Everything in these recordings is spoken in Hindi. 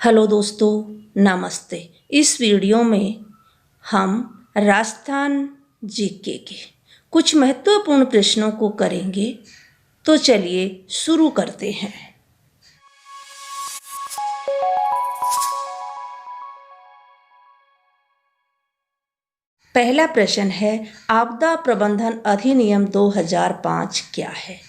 हेलो दोस्तों, नमस्ते। इस वीडियो में हम राजस्थान जीके के कुछ महत्वपूर्ण प्रश्नों को करेंगे। तो चलिए शुरू करते हैं। पहला प्रश्न है, आपदा प्रबंधन अधिनियम 2005 क्या है?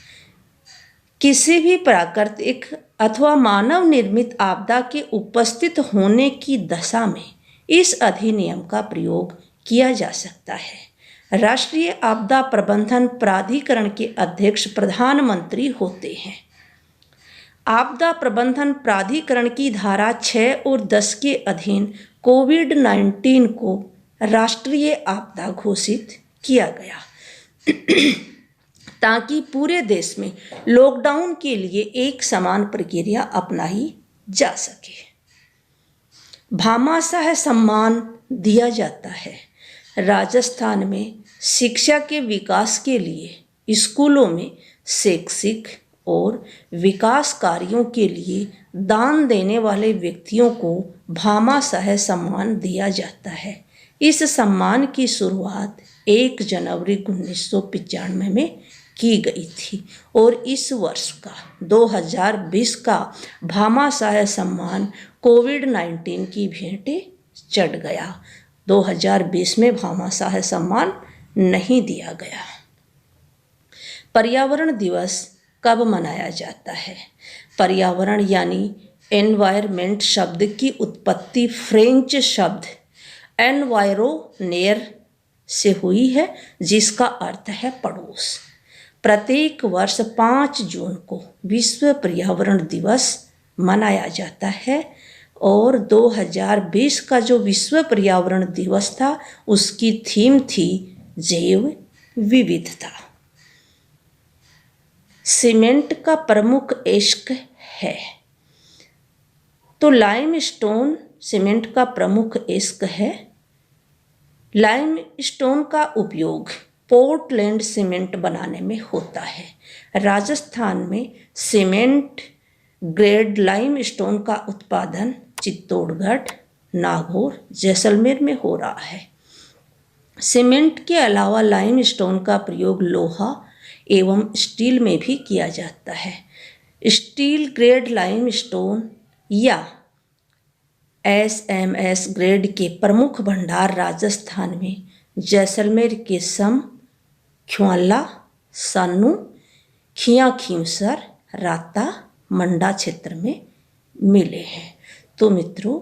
किसी भी प्राकृतिक अथवा मानव निर्मित आपदा के उपस्थित होने की दशा में इस अधिनियम का प्रयोग किया जा सकता है। राष्ट्रीय आपदा प्रबंधन प्राधिकरण के अध्यक्ष प्रधानमंत्री होते हैं। आपदा प्रबंधन प्राधिकरण की धारा 6 और 10 के अधीन कोविड-19 को राष्ट्रीय आपदा घोषित किया गया ताकि पूरे देश में लॉकडाउन के लिए एक समान प्रक्रिया अपनाई जा सके। भामाशाह सम्मान दिया जाता है। राजस्थान में शिक्षा के विकास के लिए स्कूलों में शैक्षिक और विकास कार्यों के लिए दान देने वाले व्यक्तियों को भामाशाह सम्मान दिया जाता है। इस सम्मान की शुरुआत 1 जनवरी 1995 में की गई थी और इस वर्ष का 2020 का भामाशाह सम्मान कोविड-19 की भेंट चढ़ गया। 2020 में भामाशाह सम्मान नहीं दिया गया। पर्यावरण दिवस कब मनाया जाता है? पर्यावरण यानी एनवायरमेंट शब्द की उत्पत्ति फ्रेंच शब्द एनवायरोनेर से हुई है, जिसका अर्थ है पड़ोस। प्रत्येक वर्ष 5 जून को विश्व पर्यावरण दिवस मनाया जाता है और 2020 का जो विश्व पर्यावरण दिवस था उसकी थीम थी जैव विविधता। सीमेंट का प्रमुख एस्क है, तो लाइमस्टोन सीमेंट का प्रमुख एस्क है। लाइमस्टोन का उपयोग पोर्टलैंड सीमेंट बनाने में होता है। राजस्थान में सीमेंट ग्रेड लाइमस्टोन का उत्पादन चित्तौड़गढ़, नागौर, जैसलमेर में हो रहा है। सीमेंट के अलावा लाइमस्टोन का प्रयोग लोहा एवं स्टील में भी किया जाता है। स्टील ग्रेड लाइमस्टोन या SMS ग्रेड के प्रमुख भंडार राजस्थान में जैसलमेर के सम, ख्वाला, सानू, खिया खींवसर, राता, मंडा क्षेत्र में मिले हैं। तो मित्रों,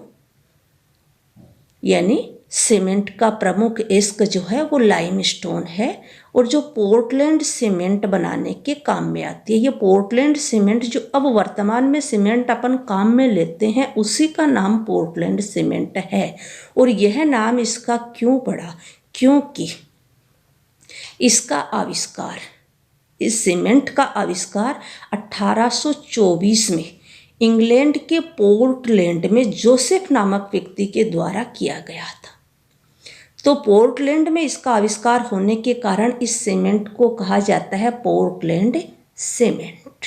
यानी सीमेंट का प्रमुख एस्क जो है वो लाइमस्टोन है और जो पोर्टलैंड सीमेंट बनाने के काम में आती है। ये पोर्टलैंड सीमेंट जो अब वर्तमान में सीमेंट अपन काम में लेते हैं उसी का नाम पोर्टलैंड सीमेंट है। और यह नाम इसका क्यों पड़ा? क्योंकि इसका आविष्कार, इस सीमेंट का आविष्कार 1824 में इंग्लैंड के पोर्टलैंड में जोसेफ नामक व्यक्ति के द्वारा किया गया था। तो पोर्टलैंड में इसका आविष्कार होने के कारण इस सीमेंट को कहा जाता है पोर्टलैंड सीमेंट।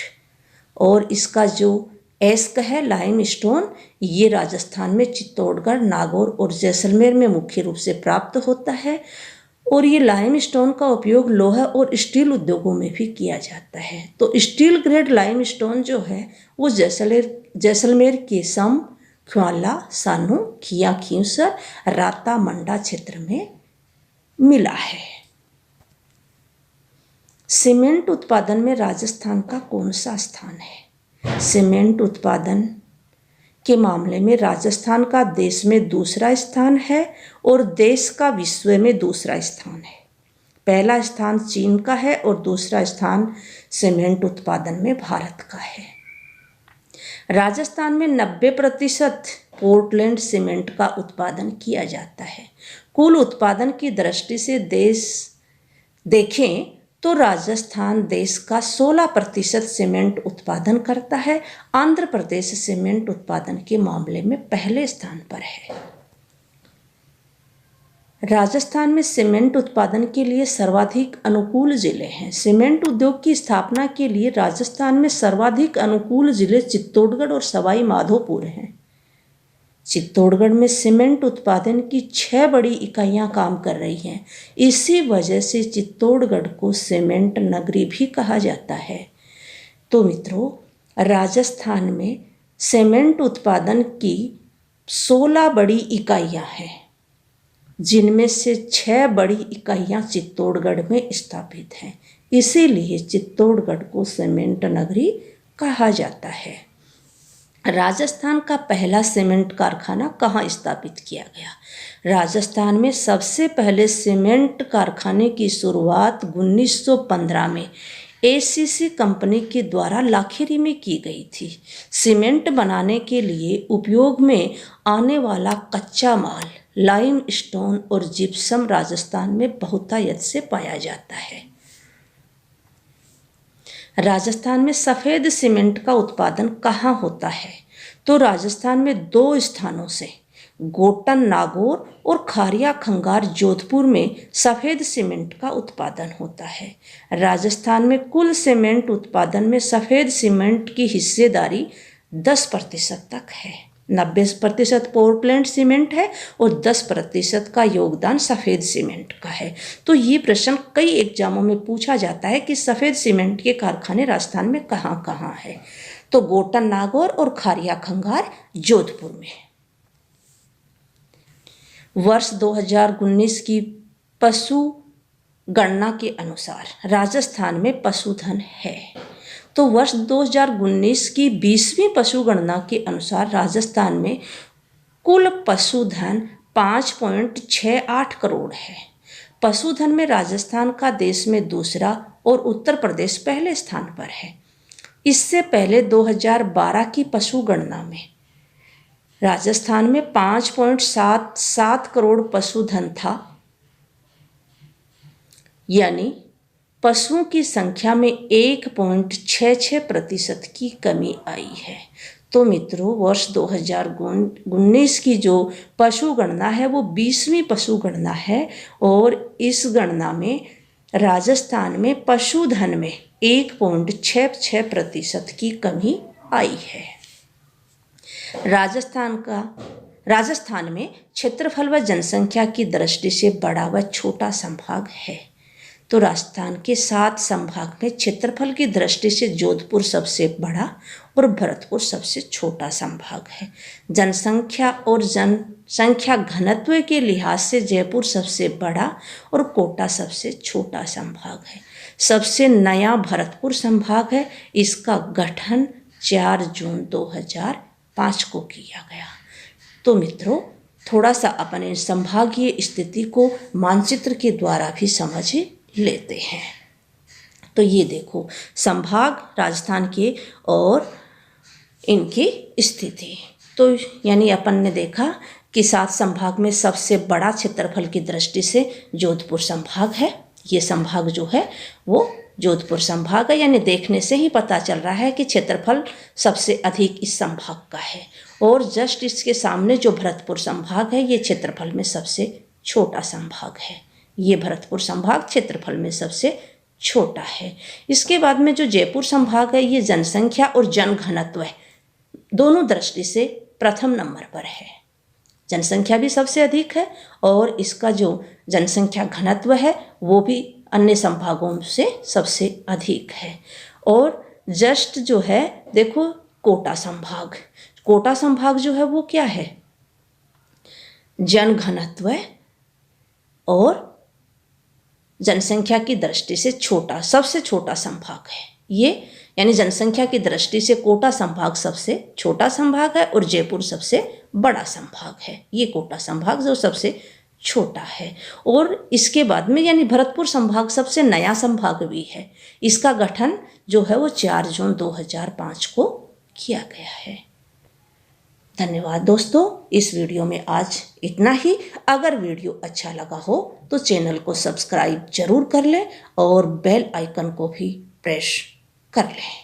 और इसका जो एस्क है लाइमस्टोन, ये राजस्थान में चित्तौड़गढ़, नागौर और जैसलमेर में मुख्य रूप से प्राप्त होता है। और ये लाइमस्टोन का उपयोग लोहा और स्टील उद्योगों में भी किया जाता है। तो स्टील ग्रेड लाइमस्टोन जो है वो जैसलमेर के सम, ख्वाला, सानू, खिया खींवसर, राता, मंडा क्षेत्र में मिला है। सीमेंट उत्पादन में राजस्थान का कौन सा स्थान है? सीमेंट उत्पादन के मामले में राजस्थान का देश में दूसरा स्थान है और देश का विश्व में दूसरा स्थान है। पहला स्थान चीन का है और दूसरा स्थान सीमेंट उत्पादन में भारत का है। राजस्थान में 90% पोर्टलैंड सीमेंट का उत्पादन किया जाता है। कुल उत्पादन की दृष्टि से देश देखें तो राजस्थान देश का 16% सीमेंट उत्पादन करता है। आंध्र प्रदेश सीमेंट उत्पादन के मामले में पहले स्थान पर है। राजस्थान में सीमेंट उत्पादन के लिए सर्वाधिक अनुकूल जिले हैं। सीमेंट उद्योग की स्थापना के लिए राजस्थान में सर्वाधिक अनुकूल जिले चित्तौड़गढ़ और सवाई माधोपुर हैं। चित्तौड़गढ़ में सीमेंट उत्पादन की 6 बड़ी इकाइयां काम कर रही हैं। इसी वजह से चित्तौड़गढ़ को सीमेंट नगरी भी कहा जाता है। तो मित्रों, राजस्थान में सीमेंट उत्पादन की 16 बड़ी इकाइयां हैं, जिनमें से 6 बड़ी इकाइयां चित्तौड़गढ़ में स्थापित हैं। इसीलिए चित्तौड़गढ़ को सीमेंट नगरी कहा जाता है। राजस्थान का पहला सीमेंट कारखाना कहाँ स्थापित किया गया? राजस्थान में सबसे पहले सीमेंट कारखाने की शुरुआत 1915 में एसीसी कंपनी के द्वारा लाखेरी में की गई थी। सीमेंट बनाने के लिए उपयोग में आने वाला कच्चा माल लाइम स्टोन और जिप्सम राजस्थान में बहुतायत से पाया जाता है। राजस्थान में सफ़ेद सीमेंट का उत्पादन कहाँ होता है? तो राजस्थान में 2 स्थानों से, गोटन नागौर और खारिया खंगार जोधपुर में सफ़ेद सीमेंट का उत्पादन होता है। राजस्थान में कुल सीमेंट उत्पादन में सफ़ेद सीमेंट की हिस्सेदारी 10% तक है। 90% पोर्टलैंड सीमेंट है और 10% का योगदान सफ़ेद सीमेंट का है। तो ये प्रश्न कई एग्जामों में पूछा जाता है कि सफ़ेद सीमेंट के कारखाने राजस्थान में कहाँ कहाँ है? तो गोटन नागौर और खारिया खंगार जोधपुर में। वर्ष 2019 की पशु गणना के अनुसार राजस्थान में पशुधन है। तो वर्ष 2019 की 20वीं पशु गणना के अनुसार राजस्थान में कुल पशुधन 5.68 करोड़ है। पशुधन में राजस्थान का देश में दूसरा और उत्तर प्रदेश पहले स्थान पर है। इससे पहले 2012 की पशु गणना में राजस्थान में 5.77 करोड़ पशुधन था, यानी पशुओं की संख्या में 1.66% की कमी आई है। तो मित्रों, वर्ष 2019 की जो पशु गणना है वो 20वीं पशु गणना है और इस गणना में राजस्थान में पशुधन में 1.66% की कमी आई है। राजस्थान में क्षेत्रफल व जनसंख्या की दृष्टि से बड़ा व छोटा संभाग है। तो राजस्थान के 7 संभाग में क्षेत्रफल की दृष्टि से जोधपुर सबसे बड़ा और भरतपुर सबसे छोटा संभाग है। जनसंख्या और जनसंख्या घनत्व के लिहाज से जयपुर सबसे बड़ा और कोटा सबसे छोटा संभाग है। सबसे नया भरतपुर संभाग है। इसका गठन 4 जून 2005 को किया गया। तो मित्रों, थोड़ा सा अपने संभागीय स्थिति को मानचित्र के द्वारा भी समझ लेते हैं। तो ये देखो संभाग राजस्थान के और इनकी स्थिति। तो यानी अपन ने देखा कि 7 संभाग में सबसे बड़ा क्षेत्रफल की दृष्टि से जोधपुर संभाग है। ये संभाग जो है वो जोधपुर संभाग है, यानी देखने से ही पता चल रहा है कि क्षेत्रफल सबसे अधिक इस संभाग का है। और जस्ट इसके सामने जो भरतपुर संभाग है ये क्षेत्रफल में सबसे छोटा संभाग है। ये भरतपुर संभाग क्षेत्रफल में सबसे छोटा है। इसके बाद में जो जयपुर संभाग है ये जनसंख्या और जनघनत्व है दोनों दृष्टि से प्रथम नंबर पर है। जनसंख्या भी सबसे अधिक है और इसका जो जनसंख्या घनत्व है वो भी अन्य संभागों से सबसे अधिक है। और जस्ट जो है देखो कोटा संभाग जो है वो क्या है? जनघनत्व और जनसंख्या की दृष्टि से छोटा, सबसे छोटा संभाग है ये। यानी जनसंख्या की दृष्टि से कोटा संभाग सबसे छोटा संभाग है और जयपुर सबसे बड़ा संभाग है। ये कोटा संभाग जो सबसे छोटा है। और इसके बाद में यानी भरतपुर संभाग सबसे नया संभाग भी है। इसका गठन जो है वो 4 जून 2005 को किया गया है। धन्यवाद दोस्तों, इस वीडियो में आज इतना ही। अगर वीडियो अच्छा लगा हो तो चैनल को सब्सक्राइब जरूर कर लें और बेल आइकन को भी प्रेस कर लें।